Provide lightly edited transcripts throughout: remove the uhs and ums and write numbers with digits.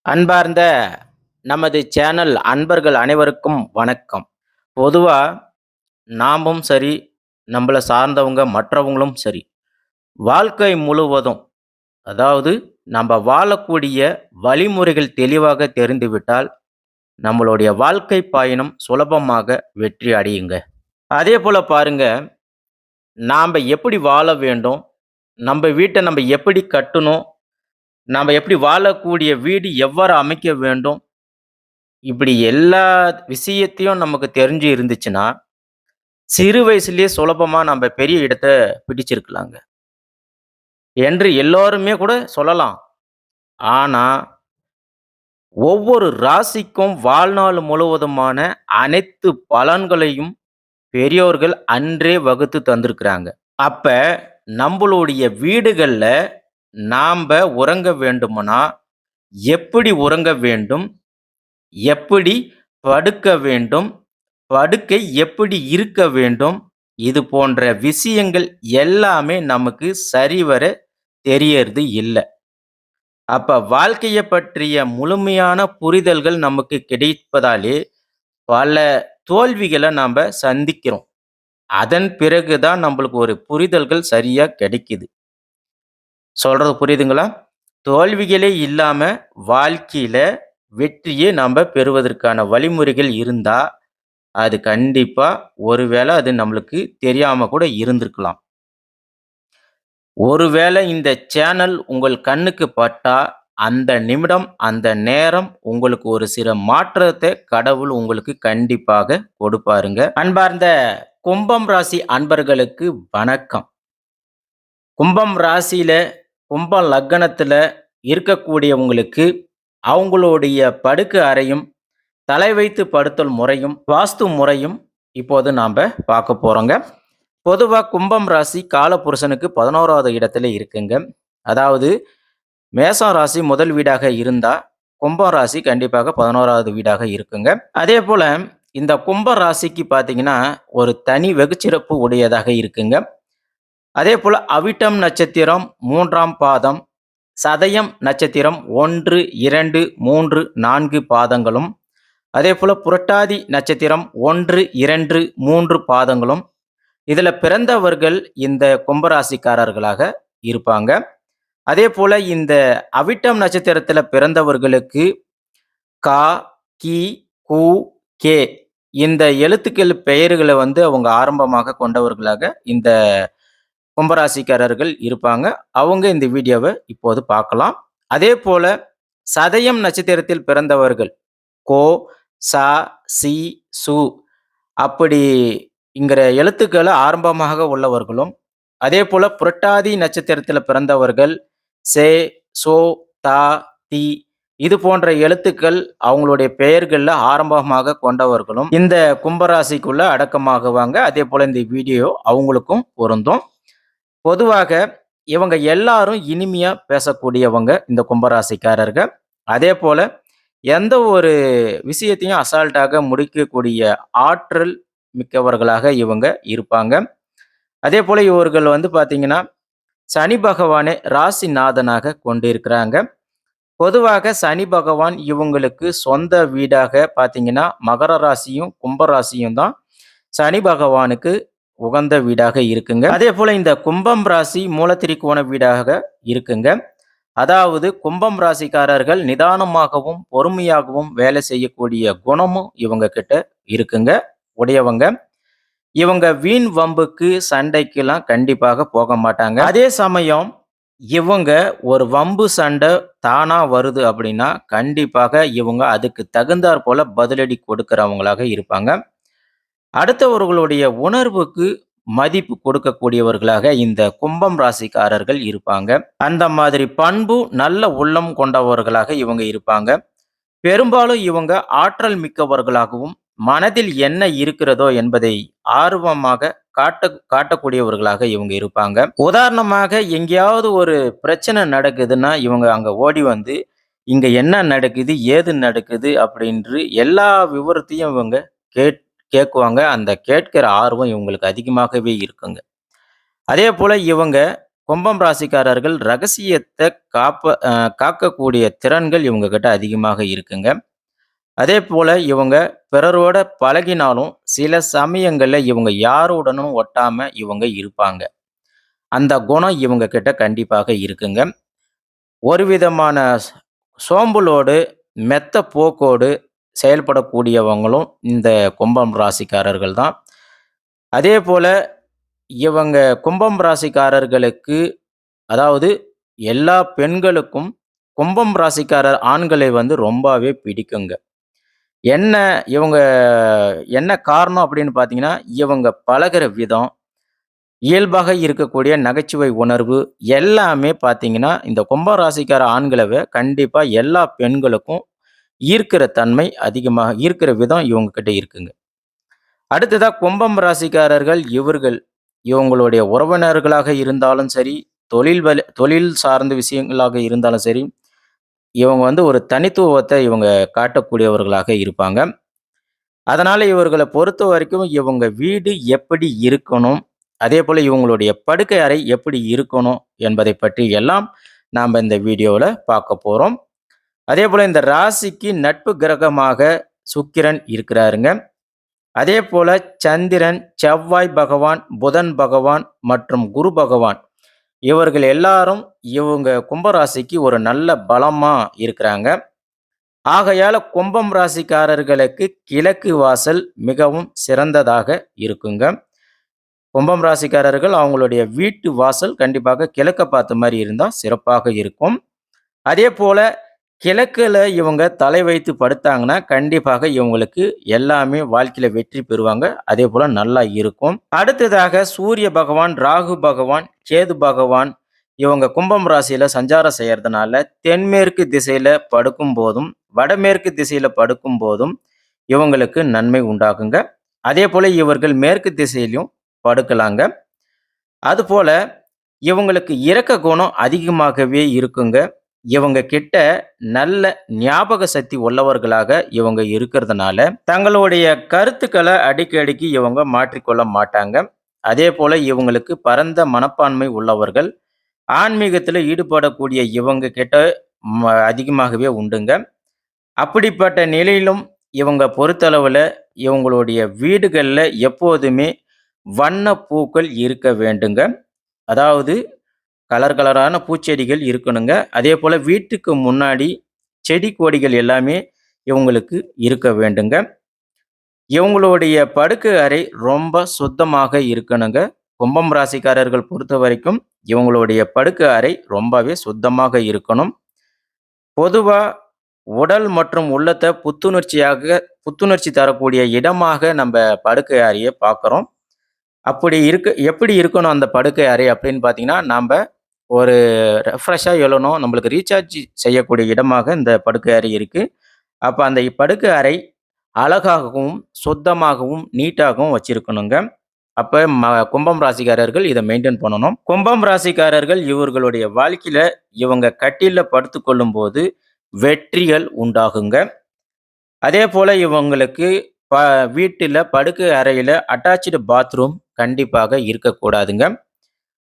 அன்பார்ந்த நமது சேனல் அன்பர்கள் அனைவருக்கும் வணக்கம். பொதுவா நாமும் சரி, நம்மள சார்ந்தவங்க மற்றவங்களும் சரி, வாழ்க்கை முழுவதும் அதாவது நம்ம வாழக்கூடிய வழிமுறைகள் தெளிவாக தெரிந்துவிட்டால், நம்மளுடைய வாழ்க்கை பயணம் சுலபமாக வெற்றி அடையுங்க. அதேபோல பாருங்க, நாம எப்படி வாழ வேண்டும், நம்ம வீட்ட நம்ம எப்படி கட்டணும், நாம எப்படி வாழக்கூடிய வீடு எவ்வாறு அமைக்க வேண்டும், இப்படி எல்லா விஷயத்தையும் நமக்கு தெரிஞ்சு இருந்துச்சுன்னா, சிறு வயசுலயே சுலபமா நம்ப பெரிய இடத்த பிடிச்சிருக்கலாங்க. என்று எல்லோருமே கூட சொல்லலாம். ஆனா, ஒவ்வொரு ராசிக்கும் வாழ்நாள் முழுவதுமான அனைத்து பலன்களையும் பெரியோர்கள் அன்றே வகுத்து தந்திருக்கிறாங்க. அப்ப நம்பளுடைய வீடுகள்ல நாம்ப உறங்க வேண்டுமானா, எப்படி உறங்க வேண்டும்? எப்படி படுக்க வேண்டும்? படுக்கை எப்படி இருக்க வேண்டும்? இது போன்ற விஷயங்கள் எல்லாமே நமக்கு சரிவர தெரியறது இல்ல. அப்ப வாழ்க்கைய பற்றிய முழுமையான புரிதல்கள் நமக்கு கிடைப்பதாலே, பல தோல்விகள நம்ப சந்திக்கிறோம். அதன் பிறகு தான் நம்பளுக்கு ஒரு புரிதல்கள் சரியா கிடைக்குது. சொல்றது புரியுதுங்களா? தோல்விகளே இல்லாம வாழ்க்கையில வெற்றியே நம்ப பெறுவதற்கான வழிமுறைகள் இருந்தா, அது கண்டிப்பா ஒருவேள அது நம்மளுக்கு தெரியாம கூட இருந்திருக்கலாம். ஒருவேளை இந்த சேனல் உங்கள் கண்ணுக்கு பட்டா, அந்த நிமிடம், அந்த நேரம் உங்களுக்கு ஒரு சில மாற்றத்த கடவுள் உங்களுக்கு கண்டிப்பாக கொடுப்பாருங்க. அன்பார்ந்த கும்பம் ராசி அன்பர்களுக்கு வணக்கம். கும்பம் ராசியில, கும்ப லக்னத்துல இருக்கக்கூடியவங்களுக்கு, அவங்களுடைய படுக்க அறையும், தலை வைத்து படுத்தல் முறையும், வாஸ்து முறையும் இப்போது நாம பார்க்க போறோங்க. பொதுவா கும்பம் ராசி காலபுருஷனுக்கு 11வது இடத்துல இருக்குங்க. அதாவது மேஷம் ராசி முதல் வீடாக இருந்தா, கும்பம் ராசி கண்டிப்பாக 11வது வீடாக இருக்குங்க. அதேபோல இந்த கும்ப ராசிக்கு பார்த்தீங்கன்னா, ஒரு தனி வெகுச்சிறப்பு உடையதாக இருக்குங்க. அதேபோல அவிட்டம் நட்சத்திரம் 3ஆம் பாதம், சதயம் நட்சத்திரம் 1, 2, 3, 4 பாதங்களும், அதேபோல புரட்டாதி நட்சத்திரம் 1, 2, 3 பாதங்களும், இதுல பிறந்தவர்கள் இந்த கும்பராசிக்காரர்களாக இருப்பாங்க. அதேபோல இந்த அவிட்டம் நட்சத்திரத்துல பிறந்தவர்களுக்கு கா, கி, கு, கே இந்த எழுத்துக்கள் பெயர்கள அவங்க ஆரம்பமாக கொண்டவர்களாக இந்த கும்பராசிக்காரர்கள் இருப்பாங்க. அவங்க இந்த வீடியோவ இப்போது பார்க்கலாம். அதேபோல சதயம் நட்சத்திரத்தில் பிறந்தவர்கள் கோ, ச, சி, சு அப்படிங்கிற எழுத்துக்கள ஆரம்பமாக உள்ளவர்களும், அதேபோல புரட்டாதி நட்சத்திரத்தில பிறந்தவர்கள் சே, சோ, தா, தி இது போன்ற எழுத்துக்கள் அவங்களுடைய பெயர்கள்ல ஆரம்பமாக கொண்டவர்களும் இந்த கும்பராசிக்குள்ள அடக்கமாகுவாங்க. அதேபோல இந்த வீடியோ அவங்களுக்கும் பொருந்தும். பொதுவாக இவங்க எல்லாரும் இனிமையா பேசக்கூடியவங்க இந்த கும்பராசிக்காரர்க. அதேபோல எந்த ஒரு விஷயத்தையும் அசால்ட்டாக முடிக்கக்கூடிய ஆற்றல் மிக்கவர்களாக இவங்க இருப்பாங்க. அதேபோல இவர்கள் பார்த்தீங்கன்னா, சனி பகவானை ராசிநாதனாக கொண்டிருக்கிறாங்க. பொதுவாக சனி பகவான் இவங்களுக்கு சொந்த வீடாக பார்த்தீங்கன்னா, மகர ராசியும், கும்ப ராசியும் தான் சனி பகவானுக்கு உகந்த வீடாக இருக்குங்க. அதேபோல இந்த கும்பம் ராசி மூலத்திரிகோண வீடாக இருக்குங்க. அதாவது கும்பம் ராசிக்காரர்கள் நிதானமாகவும், பொறுமையாகவும் வேலை செய்யக்கூடிய குணமும் இவங்க கிட்ட இருக்குங்க, உடையவங்க. இவங்க வீண் வம்புக்கு, சண்டைக்கெல்லாம் கண்டிப்பாக போக மாட்டாங்க. அதே சமயம் இவங்க ஒரு வம்பு சண்டை தானா வருது அப்படின்னா, கண்டிப்பாக இவங்க அதுக்கு தகுந்தாற் போல பதிலடி கொடுக்கிறவங்களாக இருப்பாங்க. அடுத்தவர்களுடைய உணர்வுக்கு மதிப்பு கொடுக்கக்கூடியவர்களாக இந்த கும்பம் ராசிக்காரர்கள் இருப்பாங்க. அந்த மாதிரி பண்பு, நல்ல உள்ளம் கொண்டவர்களாக இவங்க இருப்பாங்க. பெரும்பாலும் இவங்க ஆற்றல் மிக்கவர்களாகவும், மனதில் என்ன இருக்கிறதோ என்பதை ஆர்வமாக காட்டக்கூடியவர்களாக இவங்க இருப்பாங்க. உதாரணமாக எங்கேயாவது ஒரு பிரச்சனை நடக்குதுன்னா, இவங்க அங்க ஓடி வந்து, இங்க என்ன நடக்குது, ஏது நடக்குது அப்படின்று எல்லா விவரத்தையும் இவங்க கேட்குவாங்க. அந்த கேட்கிற ஆர்வம் இவங்களுக்கு அதிகமாகவே இருக்குங்க. அதேபோல இவங்க கும்பம் ராசிக்காரர்கள் ரகசியத்த காக்கக்கூடிய திறன்கள் இவங்க கிட்ட அதிகமாக இருக்குங்க. அதேபோல இவங்க பிறரோட பழகினாலும், சில சமயங்கள்ல இவங்க யாருடனும் ஒட்டாம இவங்க இருப்பாங்க. அந்த குணம் இவங்க கிட்ட கண்டிப்பாக இருக்குங்க. ஒரு விதமான சோம்பலோடு, மெத்த போக்கோடு செயல்படக்கூடியவங்களும் இந்த கும்பம் ராசிக்காரர்கள் தான். அதேபோல இவங்க கும்பம் ராசிக்காரர்களுக்கு அதாவது எல்லா பெண்களுக்கும் கும்பம் ராசிக்காரர் ஆண்களை வந்து ரொம்பவே பிடிக்குங்க. என்ன இவங்க என்ன காரணம் அப்படின்னு பார்த்தீங்கன்னா, இவங்க பழகுற விதம், இயல்பாக இருக்கக்கூடிய நகைச்சுவை உணர்வு எல்லாமே பார்த்தீங்கன்னா, இந்த கும்ப ராசிக்கார ஆண்கள கண்டிப்பா எல்லா பெண்களுக்கும் ஈர்க்கிற தன்மை அதிகமாக ஈர்க்கிற விதம் இவங்க கிட்ட இருக்குங்க. அடுத்ததா கும்பம் ராசிக்காரர்கள் இவங்களுடைய உறவினர்களாக இருந்தாலும் சரி, தொழில் சார்ந்த விஷயங்களாக இருந்தாலும் சரி, இவங்க வந்து ஒரு தனித்துவத்த இவங்க காட்டக்கூடியவர்களாக இருப்பாங்க. அதனால இவர்கள பொறுத்தவரைக்கும் இவங்க வீடு எப்படி இருக்கணும், அதேபோல இவங்களுடைய படுக்கை அறை எப்படி இருக்கணும் என்பதை பற்றி எல்லாம் நாம இந்த வீடியோல பார்க்க போறோம். அதேபோல இந்த ராசிக்கு நட்பு கிரகமாக சுக்கிரன் இருக்கிறாருங்க. அதேபோல சந்திரன், செவ்வாய் பகவான், புதன் பகவான் மற்றும் குரு பகவான் இவர்கள் எல்லாரும் இவங்க கும்பராசிக்கு ஒரு நல்ல பலமா இருக்கிறாங்க. ஆகையால கும்பம் ராசிக்காரர்களுக்கு கிழக்கு வாசல் மிகவும் சிறந்ததாக இருக்குங்க. கும்பம் ராசிக்காரர்கள் அவங்களுடைய வீட்டு வாசல் கண்டிப்பாக கிழக்க பார்த்த மாரி இருந்தா சிறப்பாக இருக்கும். அதேபோல கிழக்குல இவங்க தலை வைத்து படுத்தாங்கன்னா, கண்டிப்பாக இவங்களுக்கு எல்லாமே வாழ்க்கையில வெற்றி பெறுவாங்க. அதேபோல நல்லா இருக்கும். அடுத்ததாக சூரிய பகவான், ராகு பகவான், கேது பகவான் இவங்க கும்பம் ராசியில சஞ்சாரம் செய்யறதுனால, தென்மேற்கு திசையில படுக்கும்போதும், வடமேற்கு திசையில படுக்கும்போதும் இவங்களுக்கு நன்மை உண்டாகுங்க. அதேபோல இவர்கள் மேற்கு திசையிலும் படுக்கலாங்க. அதுபோல இவங்களுக்கு இரக்க குணம் அதிகமாகவே இருக்குங்க. இவங்க கிட்ட நல்ல ஞாபக சக்தி உள்ளவர்களாக இவங்க இருக்கிறதுனால, தங்களுடைய கருத்துக்கள அடிக்கடிக்கு இவங்க மாற்றிக்கொள்ள மாட்டாங்க. அதேபோல இவங்களுக்கு பரந்த மனப்பான்மை உள்ளவர்கள். ஆன்மீகத்தில ஈடுபடக்கூடிய இவங்க கிட்ட அதிகமாகவே உண்டுங்க. அப்படிப்பட்ட நிலையிலும் இவங்க பொறுத்தளவுல இவங்களுடைய வீடுகள்ல எப்போதுமே வண்ண பூக்கள் இருக்க வேண்டுங்க. அதாவது கலர் கலரான பூச்செடிகள் இருக்கணுங்க. அதேபோல வீட்டுக்கு முன்னாடி செடி கொடிகள் எல்லாமே இவங்களுக்கு இருக்க வேண்டுங்க. இவங்களுடைய படுக்கை அறை ரொம்ப சுத்தமாக இருக்கணுங்க. கும்பம் ராசிக்காரர்கள் பொறுத்தவரைக்கும் இவங்களுடைய படுக்கை அறை ரொம்பவே சுத்தமாக இருக்கணும். பொதுவா உடல் மற்றும் உள்ளத்த புத்துணர்ச்சி தரக்கூடிய இடமாக நம்ப படுக்கை அறைய பார்க்குறோம். எப்படி இருக்கணும் அந்த படுக்கை அறை அப்படின்னு பார்த்தீங்கன்னா, நம்ப ஒரு ரெஃப்ரெஷ்ஷா எழணும். நம்மளுக்கு ரீசார்ஜ் செய்யக்கூடிய இடமாக இந்த படுக்கை அறை இருக்கு. அப்ப அந்த படுக்கை அறை அழகாகவும், சுத்தமாகவும், நீட்டாகவும் வச்சிருக்கணுங்க. அப்ப கும்பம் ராசிக்காரர்கள் இத மெயின்டெயின் பண்ணணும். கும்பம் ராசிக்காரர்கள் இவர்களுடைய வாழ்க்கையில இவங்க கட்டில்ல படுத்துக் கொள்ளும்போது வெற்றிகள் உண்டாகுங்க. அதேபோல இவங்களுக்கு ப வீட்டில படுக்கை அறையில அட்டாச்டு பாத்ரூம் கண்டிப்பாக இருக்கக்கூடாதுங்க.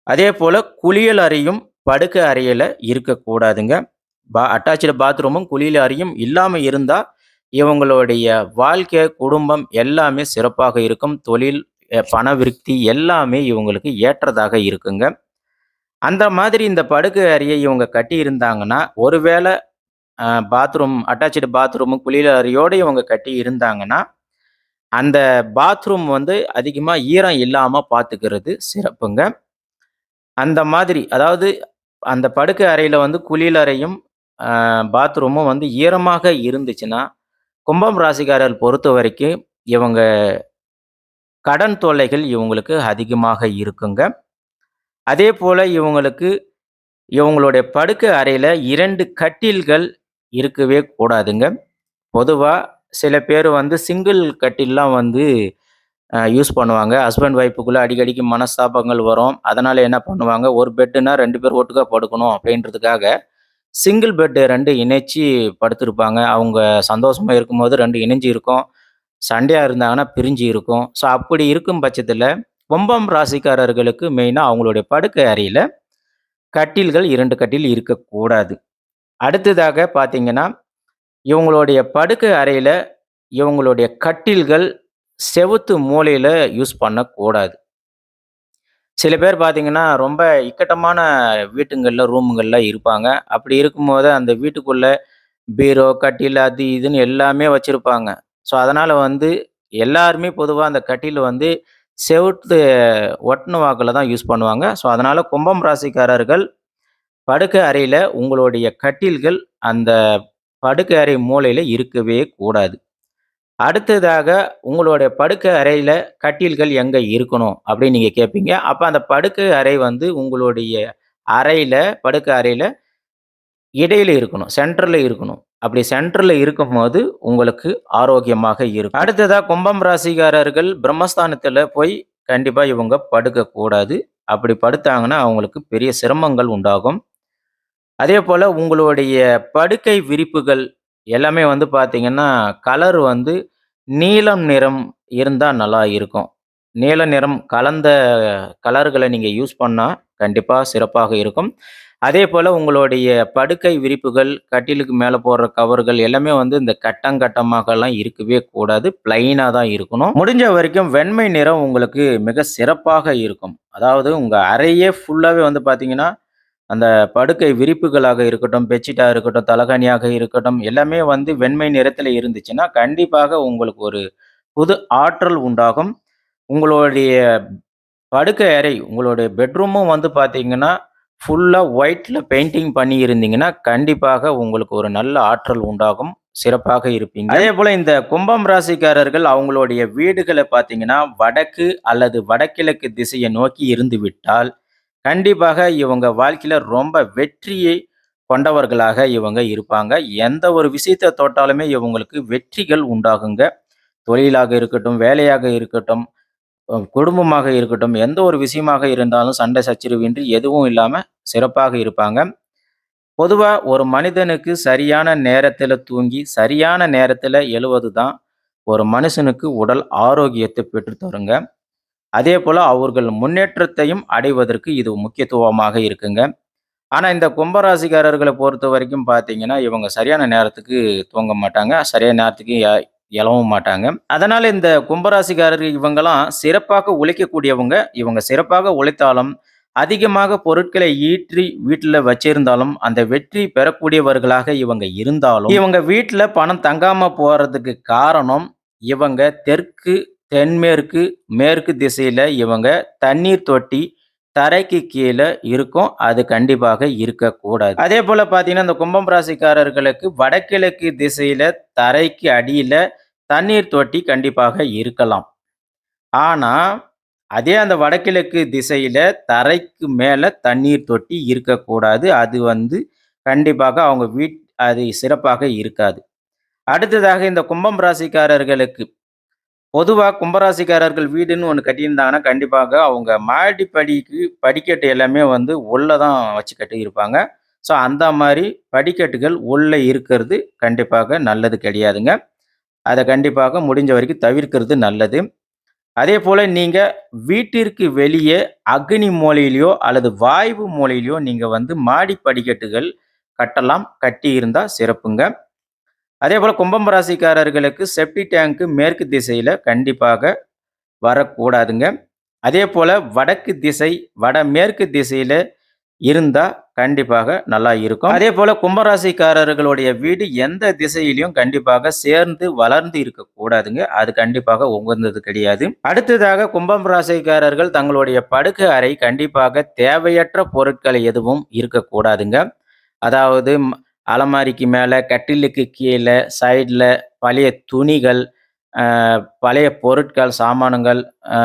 அதேபோல குளியல் அறையும் படுக்கை அறையில இருக்கக்கூடாதுங்க. அட்டாச்டு பாத்ரூமும், குளியல் அறையும் இல்லாம இருந்தா, இவங்களுடைய வாழ்க்கை, குடும்பம் எல்லாமே சிறப்பாக இருக்கும். தொழில், பணவிருத்தி எல்லாமே இவங்களுக்கு ஏற்றதாக இருக்குங்க. அந்த மாதிரி இந்த படுக்கை அறைய இவங்க கட்டியிருந்தாங்கன்னா, ஒருவேள அட்டாச்டு பாத்ரூமும், குளியல் அறையோட இவங்க கட்டி இருந்தாங்கன்னா, அந்த பாத்ரூம் வந்து அதிகமா ஈரம் இல்லாம பார்த்துக்கிறது சிறப்புங்க. அந்த மாதிரி அதாவது அந்த படுக்கை அறையில வந்து குளியல் அறையும், அ பாத்ரூமும் வந்து ஈரமாக இருந்துச்சுன்னா, கும்பம் ராசிக்காரர் பொறுத்தவரைக்கும் இவங்க கடன் தொல்லைகள் இவங்களுக்கு அதிகமாக இருக்குங்க. அதேபோல இவங்களுடைய படுக்கை அறையில 2 கட்டில்கள் இருக்கவே கூடாதுங்க. பொதுவா சில பேர் வந்து சிங்கிள் கட்டில்லாம் வந்து யூஸ் பண்ணுவாங்க. ஹஸ்பண்ட் ஒய்ஃப்க்குள்ள அடிக்கடிக்கு மனஸ்தாபங்கள் வரும். அதனால என்ன பண்ணுவாங்க, ஒரு பெட்டுனா 2 பேர் ஒட்டுக்கா படுக்கணும் அப்படின்றதுக்காக, சிங்கிள் பெட் 2 இணைச்சு படுத்திருப்பாங்க. அவங்க சந்தோஷமா இருக்கும்போது 2 இணைஞ்சு இருக்கும். சண்டையா இருந்தாங்கன்னா பிரிஞ்சு இருக்கும். ஸோ அப்படி இருக்கும் பட்சத்தில, கும்பம் ராசிக்காரர்களுக்கு மெயினா அவங்களுடைய படுக்கை அறையில கட்டில்கள் 2 கட்டில் இருக்கக்கூடாது. அடுத்ததாக பார்த்தீங்கன்னா, இவங்களுடைய படுக்கை அறையில இவங்களுடைய கட்டில்கள் செவுத்து மூலையில யூஸ் பண்ணக்கூடாது. சில பேர் பார்த்தீங்கன்னா, ரொம்ப இக்கட்டமான வீட்டுங்கள்ல, ரூமுங்கள்ல இருப்பாங்க. அப்படி இருக்கும்போது அந்த வீட்டுக்குள்ள பீரோ, கட்டில் அது இதுன்னு எல்லாமே வச்சிருப்பாங்க. ஸோ, அதனால வந்து எல்லாருமே பொதுவா அந்த கட்டில் வந்து செவுத்து ஒட்டுன வாக்குல தான் யூஸ் பண்ணுவாங்க. ஸோ, அதனால கும்பம் ராசிக்காரர்கள் படுக்கை அறையில உங்களுடைய கட்டில்கள் அந்த படுக்கை அறை மூலையில இருக்கவே கூடாது. அடுத்ததாக உங்களுடைய படுக்கை அறையில கட்டில்கள் எங்க இருக்கணும் அப்படின்னு நீங்க கேட்பீங்க. அப்ப அந்த படுக்கை அறை வந்து உங்களுடைய அறையில படுக்கை அறையில இடையில இருக்கணும். சென்டர்ல இருக்கணும். அப்படி சென்டர்ல இருக்கும்போது உங்களுக்கு ஆரோக்கியமாக இருக்கும். அடுத்ததா கும்பம் ராசிக்காரர்கள் பிரம்மஸ்தானத்துல போய் கண்டிப்பா இவங்க படுக்கக்கூடாது. அப்படி படுத்தாங்கன்னா அவங்களுக்கு பெரிய சிரமங்கள் உண்டாகும். அதேபோல உங்களுடைய படுக்கை விரிப்புகள் எல்லாமே வந்து பார்த்தீங்கன்னா, கலர் வந்து நீலம் நிறம் இருந்தா நல்லா இருக்கும். நீல நிறம் கலந்த கலர்கள நீங்க யூஸ் பண்ணா கண்டிப்பா சிறப்பாக இருக்கும். அதேபோல உங்களுடைய படுக்கை விரிப்புகள், கட்டிலுக்கு மேல போடுற கவர்கள் எல்லாமே வந்து இந்த கட்டம் கட்டமாகலாம் இருக்கவே கூடாது. பிளைனா தான் இருக்கணும். முடிஞ்ச வரைக்கும் வெண்மை நிறம் உங்களுக்கு மிக சிறப்பாக இருக்கும். அதாவது உங்க அறையே ஃபுல்லாவே வந்து பார்த்தீங்கன்னா அந்த படுக்கை விரிப்புகளாக இருக்கட்டும், பெட்ஷீட்டா இருக்கட்டும், தலகாணியாக இருக்கட்டும், எல்லாமே வந்து வெண்மை நிறத்தில இருந்துச்சுன்னா, கண்டிப்பாக உங்களுக்கு ஒரு புது ஆற்றல் உண்டாகும். உங்களுடைய படுக்கை அறை, உங்களுடைய பெட்ரூமும் வந்து பார்த்தீங்கன்னா, ஃபுல்லா ஒயிட்ல பெயிண்டிங் பண்ணியிருந்தீங்கன்னா, கண்டிப்பாக உங்களுக்கு ஒரு நல்ல ஆற்றல் உண்டாகும். சிறப்பாக இருப்பீங்க. அதேபோல இந்த கும்பம் ராசிக்காரர்கள் அவங்களுடைய வீடுகள பார்த்தீங்கன்னா, வடக்கு அல்லது வடகிழக்கு திசைய நோக்கி இருந்துவிட்டால், கண்டிப்பாக இவங்க வாழ்க்கையில ரொம்ப வெற்றியை கொண்டவர்களாக இவங்க இருப்பாங்க. எந்த ஒரு விஷயத்த தொட்டாலுமே இவங்களுக்கு வெற்றிகள் உண்டாகுங்க. தொழிலாக இருக்கட்டும், வேலையாக இருக்கட்டும், குடும்பமாக இருக்கட்டும், எந்த ஒரு விஷயமாக இருந்தாலும் சண்டை சச்சரவின்றி எதுவும் இல்லாம சிறப்பாக இருப்பாங்க. பொதுவா ஒரு மனிதனுக்கு சரியான நேரத்தில தூங்கி, சரியான நேரத்தில எழுவது தான் ஒரு மனுஷனுக்கு உடல் ஆரோக்கியத்த பெற்றுத் தருங்க. அதேபோல அவர்கள் முன்னேற்றத்தையும் அடைவதற்கு இது முக்கியத்துவமாக இருக்குங்க. ஆனா, இந்த கும்பராசிக்காரர்கள பொறுத்தவரைக்கும் பார்த்தீங்கன்னா, இவங்க சரியான நேரத்துக்கு தூங்க மாட்டாங்க. சரியான நேரத்துக்கு எழவும் மாட்டாங்க. அதனால இந்த கும்பராசிக்காரர்கள் இவங்கலாம் சிறப்பாக உழைக்கக்கூடியவங்க. இவங்க சிறப்பாக உழைத்தாலும், அதிகமாக பொருட்களை ஈற்றி வீட்ல வச்சிருந்தாலும், அந்த வெற்றி பெறக்கூடியவர்களாக இவங்க இருந்தாலும், இவங்க வீட்ல பணம் தங்காம போறதுக்கு காரணம், இவங்க தெற்கு, தென்மேற்கு, மேற்கு திசையில இவங்க தண்ணீர் தொட்டி தரைக்கு கீழ இருக்கும். அது கண்டிப்பாக இருக்கக்கூடாது. அதேபோல பார்த்தீங்கன்னா, இந்த கும்பம் ராசிக்காரர்களுக்கு வடகிழக்கு திசையில தரைக்கு அடியில தண்ணீர் தொட்டி கண்டிப்பாக இருக்கலாம். ஆனா, அதே அந்த வடகிழக்கு திசையில தரைக்கு மேல தண்ணீர் தொட்டி இருக்கக்கூடாது. அது வந்து கண்டிப்பாக அவங்க அது சிறப்பாக இருக்காது. அடுத்ததாக இந்த கும்பம் ராசிக்காரர்களுக்கு பொதுவா கும்பராசிக்காரர்கள் வீடுன்னு ஒண்ணு கட்டியிருந்தாங்கன்னா, கண்டிப்பாக அவங்க மாடி படிக்கட்டு எல்லாமே வந்து உள்ள தான் வச்சு கட்டியிருப்பாங்க. ஸோ, அந்த மாரி படிக்கட்டுகள் உள்ள இருக்கிறது கண்டிப்பாக நல்லது கிடையாதுங்க. அத கண்டிப்பாக முடிஞ்ச வரைக்கும் தவிர்க்கிறது நல்லது. அதேபோல நீங்க வீட்டிற்கு வெளியே அக்னி மூலையிலயோ அல்லது வாயு மூலையிலயோ நீங்க வந்து மாடி படிக்கட்டுகள் கட்டலாம். கட்டியிருந்தா சிறப்புங்க. அதேபோல கும்பம் ராசிக்காரர்களுக்கு செப்டி டேங்க் மேற்கு திசையில கண்டிப்பாக வரக்கூடாதுங்க. அதேபோல வடக்கு திசை, வடமேற்கு திசையில இருந்தா கண்டிப்பாக நல்லா இருக்கும். அதேபோல கும்பராசிக்காரர்களுடைய வீடு எந்த திசையிலயும் கண்டிப்பாக சேர்ந்து வளர்ந்து இருக்கக்கூடாதுங்க. அது கண்டிப்பாக உகந்தது கிடையாது. அடுத்ததாக கும்பம் ராசிக்காரர்கள் தங்களுடைய படுக்கை அறை கண்டிப்பாக தேவையற்ற பொருட்கள் எதுவும் இருக்கக்கூடாதுங்க. அதாவது அலமாரிக்கு மேல, கட்டிலுக்கு கீழ, சைடுல பழைய துணிகள், அ பழைய பொருட்கள், சாமானங்கள், அ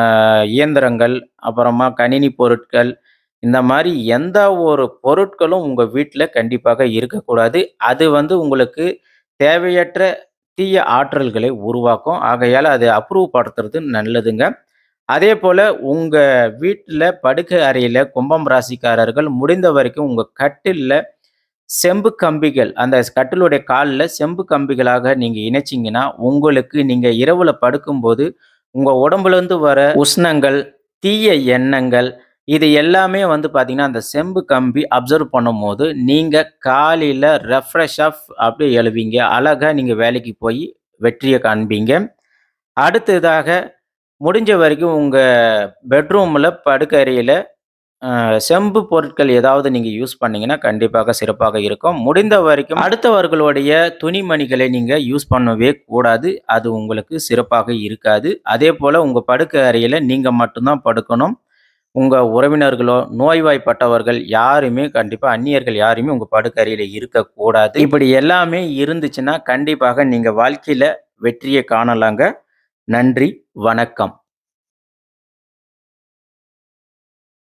இயந்திரங்கள், அப்புறமா கணினி பொருட்கள், இந்த மாரி எந்த ஒரு பொருட்களும் உங்க வீட்ல கண்டிப்பாக இருக்கக்கூடாது. அது வந்து உங்களுக்கு தேவையற்ற தீய ஆற்றல்களை உருவாக்கும். ஆகையால அத அப்புறப்படுத்துறது நல்லதுங்க. அதேபோல உங்க வீட்ல படுக்கை அறையில கும்பம் ராசிக்காரர்கள் முடிந்த வரைக்கும் உங்க கட்டில்ல செம்பு கம்பிகள், அந்த கட்டிலுடைய கால்ல செம்பு கம்பிகளாக நீங்க இணைச்சீங்கன்னா, உங்களுக்கு நீங்க இரவுல படுக்கும்போது, உங்க உடம்புலருந்து வர உஷ்ணங்கள், தீய எண்ணங்கள், இது எல்லாமே வந்து பார்த்தீங்கன்னா, அந்த செம்பு கம்பி அப்சர்வ் பண்ணும்போது, நீங்க காலையில ரெஃப்ரெஷ்ஷா அப்படியே எழுவீங்க. அழகா நீங்க வேலைக்கு போய் வெற்றிய காண்பீங்க. அடுத்ததாக முடிஞ்ச வரைக்கும் உங்க பெட்ரூம்ல படுக்கை அறையில செம்பு பொருட்கள் ஏதாவது நீங்க யூஸ் பண்ணீங்கன்னா, கண்டிப்பாக சிறப்பாக இருக்கும். முடிந்த வரைக்கும் அடுத்தவர்களுடைய துணிமணிகளை நீங்க யூஸ் பண்ணவே கூடாது. அது உங்களுக்கு சிறப்பாக இருக்காது. அதேபோல உங்க படுக்கை அறையில நீங்க மட்டும் தான் படுக்கணும். உங்க உறவினர்களோ, நோய்வாய்ப்பட்டவர்கள் யாருமே கண்டிப்பா அந்நியர்கள் யாருமே உங்க படுக்கை அறையில இருக்கக்கூடாது. இப்படி எல்லாமே இருந்துச்சுன்னா, கண்டிப்பாக நீங்க வாழ்க்கையில வெற்றிய காணலாங்க. நன்றி, வணக்கம்.